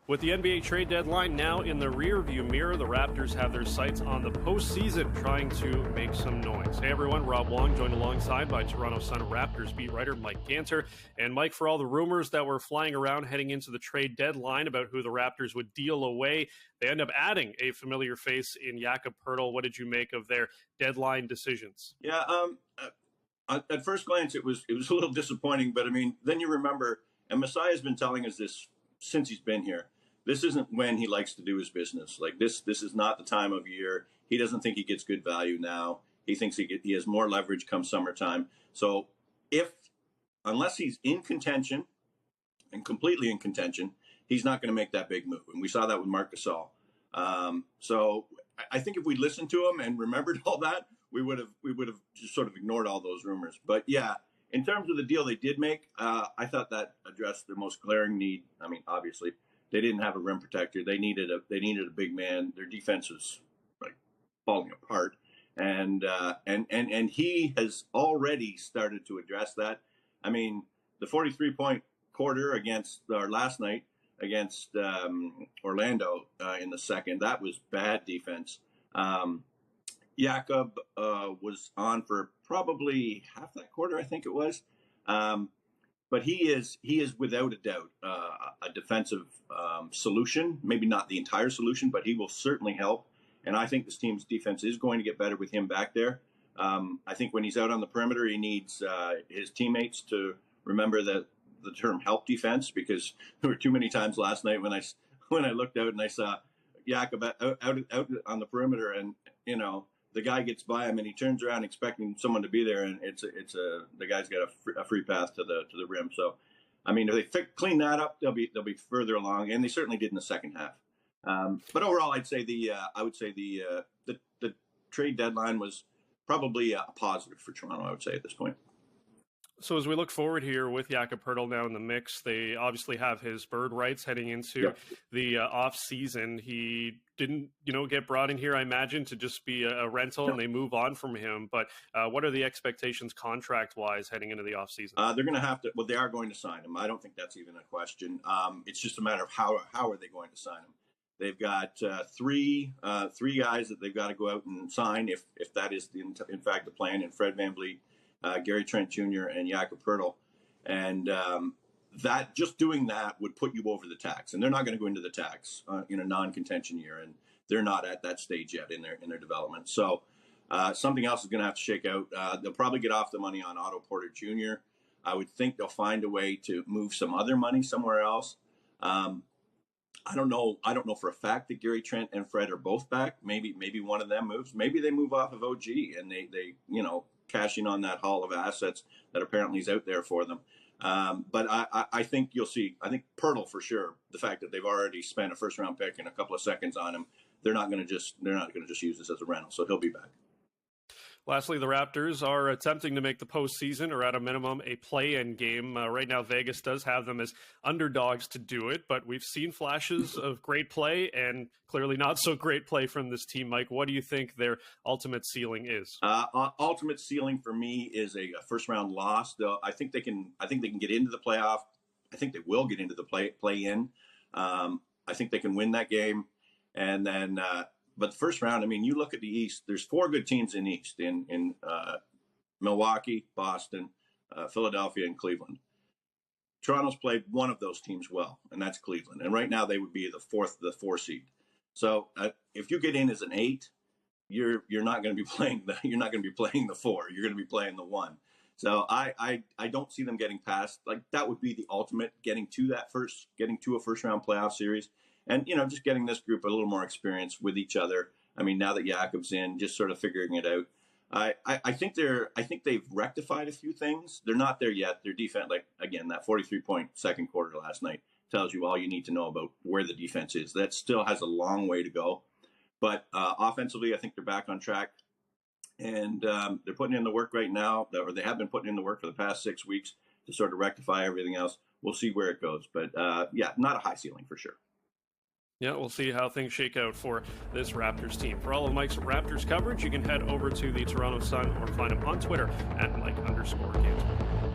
With the NBA trade deadline now in the rearview mirror, the Raptors have their sights on the postseason, trying to make some noise. Hey everyone, Rob Wong, joined alongside by Toronto Sun Raptors beat writer Mike Ganter. And Mike, for all the rumors that were flying around heading into the trade deadline about who the Raptors would deal away, they end up adding a familiar face in Jakob Poeltl. What did you make of their deadline decisions? Yeah, at first glance, it was a little disappointing, but I mean, then you remember, and Messiah's been telling us this since he's been here. This isn't when he likes to do his business. Like this is not the time of year. He doesn't think he gets good value now. He thinks he has more leverage come summertime. So unless he's in contention and completely in contention, he's not going to make that big move. And we saw that with Marc Gasol. So I think if we listened to him and remembered all that, we would have just sort of ignored all those rumors. But yeah, in terms of the deal they did make, I thought that addressed their most glaring need. I mean, obviously, they didn't have a rim protector. They needed a big man. Their defense was like falling apart, and he has already started to address that. I mean, the 43-point quarter last night against Orlando in the second, that was bad defense. Jakob was on for probably half that quarter, I think it was. But he is without a doubt a defensive solution. Maybe not the entire solution, but he will certainly help. And I think this team's defense is going to get better with him back there. I think when he's out on the perimeter, he needs his teammates to remember the term help defense, because there were too many times last night when I looked out and I saw Jakob out on the perimeter, and the guy gets by him and he turns around expecting someone to be there, and the guy's got a free path to the rim. So, I mean, if they clean that up, they'll be further along, and they certainly did in the second half. But overall, I would say the trade deadline was probably a positive for Toronto, I would say, at this point. So as we look forward here with Jakob Poeltl now in the mix, they obviously have his bird rights heading into the off season. He didn't, get brought in here, I imagine, to just be a rental, and they move on from him. But what are the expectations contract-wise heading into the off season? They're going to have to. Well, they are going to sign him. I don't think that's even a question. It's just a matter of how are they going to sign him. They've got three guys that they've got to go out and sign if that is in fact the plan. And Fred VanVleet, Gary Trent Jr. and Jakob Poeltl, and that just doing that would put you over the tax, and they're not going to go into the tax in a non-contention year, and they're not at that stage yet in their development. So something else is going to have to shake out. They'll probably get off the money on Otto Porter Jr. I would think they'll find a way to move some other money somewhere else. I don't know for a fact that Gary Trent and Fred are both back. Maybe one of them moves. Maybe they move off of OG and they cashing on that haul of assets that apparently is out there for them. But I think you'll see. I think Poeltl for sure. The fact that they've already spent a first round pick and a couple of seconds on him, they're not going to just use this as a rental. So he'll be back. Lastly, the Raptors are attempting to make the postseason, or at a minimum, a play-in game. Right now, Vegas does have them as underdogs to do it, but we've seen flashes of great play and clearly not so great play from this team. Mike, what do you think their ultimate ceiling is? Ultimate ceiling for me is a first-round loss. Though I think they can get into the playoff. I think they will get into the play-in. I think they can win that game, and then. But the first round, I mean, you look at the East, there's four good teams in the East in Milwaukee, Boston, Philadelphia, and Cleveland. Toronto's played one of those teams well, and that's Cleveland. And right now they would be the four seed. So if you get in as an 8, you're not going to be playing the 4. You're going to be playing the 1. So I don't see them getting past. Like, that would be the ultimate, getting to a first round playoff series. And, just getting this group a little more experience with each other. I mean, now that Jakob's in, just sort of figuring it out. I think they've rectified a few things. They're not there yet. Their defense, like, again, that 43-point second quarter last night tells you all you need to know about where the defense is. That still has a long way to go. But offensively, I think they're back on track. And they're putting in the work right now, or they have been putting in the work for the past 6 weeks to sort of rectify everything else. We'll see where it goes. But, not a high ceiling for sure. Yeah, we'll see how things shake out for this Raptors team. For all of Mike's Raptors coverage, you can head over to the Toronto Sun or find him on Twitter at Mike_Ganter.